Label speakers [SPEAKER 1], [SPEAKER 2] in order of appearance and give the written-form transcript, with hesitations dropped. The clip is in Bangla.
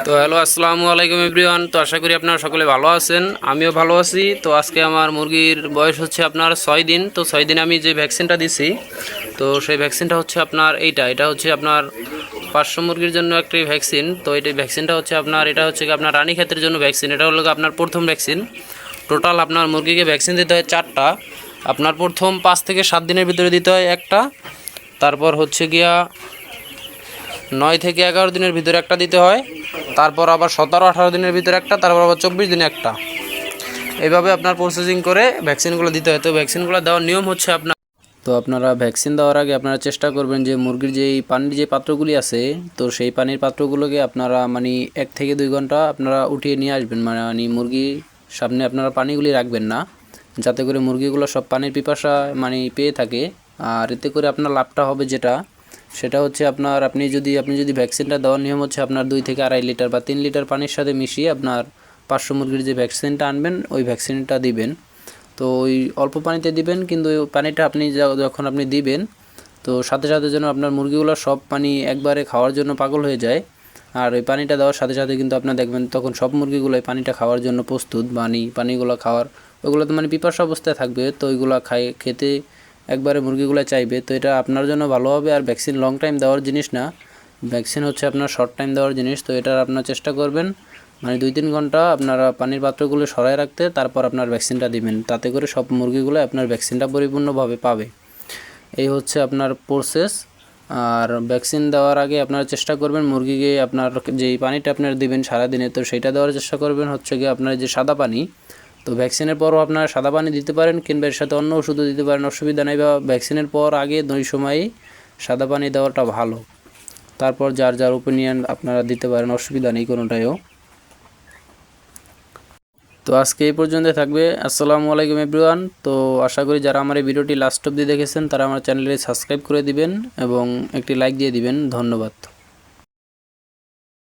[SPEAKER 1] তো হ্যালো, আসসালামু আলাইকুম এভরিওয়ান। তো আশা করি আপনারা সকলে ভালো আছেন, আমিও ভালো আছি। তো আজকে আমার মুরগির বয়স হচ্ছে আপনার 6 দিন। তো 6 দিনে আমি যে ভ্যাকসিনটা দিছি, তো সেই ভ্যাকসিনটা হচ্ছে আপনার এটা হচ্ছে আপনার 500 মুরগির জন্য একটি ভ্যাকসিন। তো এই ভ্যাকসিনটা হচ্ছে আপনার আপনার রানীক্ষেতের জন্য ভ্যাকসিন। এটা হলো আপনার প্রথম ভ্যাকসিন। টোটাল আপনার মুরগিকে ভ্যাকসিন দিতে হয় 4টা। আপনার প্রথম 5 থেকে 7 দিনের ভিতরে দিতে হয় একটা, তারপর হচ্ছে গিয়া 9 থেকে 11 দিনের ভিতরে একটা দিতে হয়, তারপর আবার 17-18 দিনের ভিতরে একটা, তারপর আবার 24 দিনে একটা। এইভাবে আপনার প্রসেসিং করে ভ্যাকসিনগুলো দিতে হয়। তো ভ্যাকসিনগুলো দেওয়ার নিয়ম হচ্ছে আপনারা ভ্যাকসিন দেওয়ার আগে আপনারা চেষ্টা করবেন যে মুরগির যেই পানির যে পাত্রগুলি আছে, তো সেই পানির পাত্রগুলোকে আপনারা 1 থেকে 2 ঘন্টা আপনারা উঠিয়ে নিয়ে আসবেন। মুরগির সামনে আপনারা পানিগুলি রাখবেন না, যাতে করে মুরগিগুলো সব পানির পিপাসা পেয়ে থাকে। আর এতে করে আপনার লাভটা হবে সেটা হচ্ছে আপনি যদি ভ্যাকসিনটা দেওয়ার নিয়ম হচ্ছে আপনার 2 থেকে 2.5 লিটার বা 3 লিটার পানির সাথে মিশিয়ে আপনার 500 মুরগির যে ভ্যাকসিনটা আনবেন ওই ভ্যাকসিনটা দিবেন। তো ওই অল্প পানিতে দিবেন, কিন্তু ওই পানিটা যখন আপনি দিবেন, তো সাথে সাথে যেন আপনার মুরগিগুলো সব পানি একবারে খাওয়ার জন্য পাগল হয়ে যায়। আর ওই পানিটা দেওয়ার সাথে সাথে কিন্তু আপনার দেখবেন তখন সব মুরগিগুলো এই পানিটা খাওয়ার জন্য প্রস্তুত। পানিগুলো খাওয়ার ওইগুলো তো পিপাসা অবস্থায় থাকবে, তো ওইগুলো খেতে একবারে মুরগিগুলো চাইবে। তো এটা আপনার জন্য ভালো হবে। আর ভ্যাকসিন লং টাইম দেওয়ার জিনিস না, ভ্যাকসিন হচ্ছে আপনার শর্ট টাইম দেওয়ার জিনিস। তো এটার আপনার চেষ্টা করবেন 2-3 ঘন্টা আপনারা পানির পাত্রগুলো সরায় রাখতে, তারপর আপনার ভ্যাকসিনটা দিবেন। তাতে করে সব মুরগিগুলো আপনার ভ্যাকসিনটা পরিপূর্ণভাবে পাবে। এই হচ্ছে আপনার প্রসেস। আর ভ্যাকসিন দেওয়ার আগে আপনারা চেষ্টা করবেন মুরগিকে আপনার যেই পানিটা আপনারা দিবেন সারাদিনে, তো সেইটা দেওয়ার চেষ্টা করবেন হচ্ছে গিয়ে আপনার যে সাদা পানি। তো ভ্যাকসিনের পরও আপনারা সাদা পানি দিতে পারেন, কিংবা এর সাথে অন্য ওষুধও দিতে পারেন, অসুবিধা নেই। বা ভ্যাকসিনের পর আগে 2 সময়ই সাদা পানি দেওয়াটা ভালো। তারপর যার যার ওপিনিয়ন আপনারা দিতে পারেন, অসুবিধা নেই কোনোটাইও। তো আজকে এই পর্যন্ত থাকবে। আসসালামু আলাইকুম এভরিওয়ান। তো আশা করি যারা আমার এই ভিডিওটি লাস্ট অবধি দেখেছেন তারা আমার চ্যানেলে সাবস্ক্রাইব করে দিবেন এবং একটি লাইক দিয়ে দিবেন। ধন্যবাদ।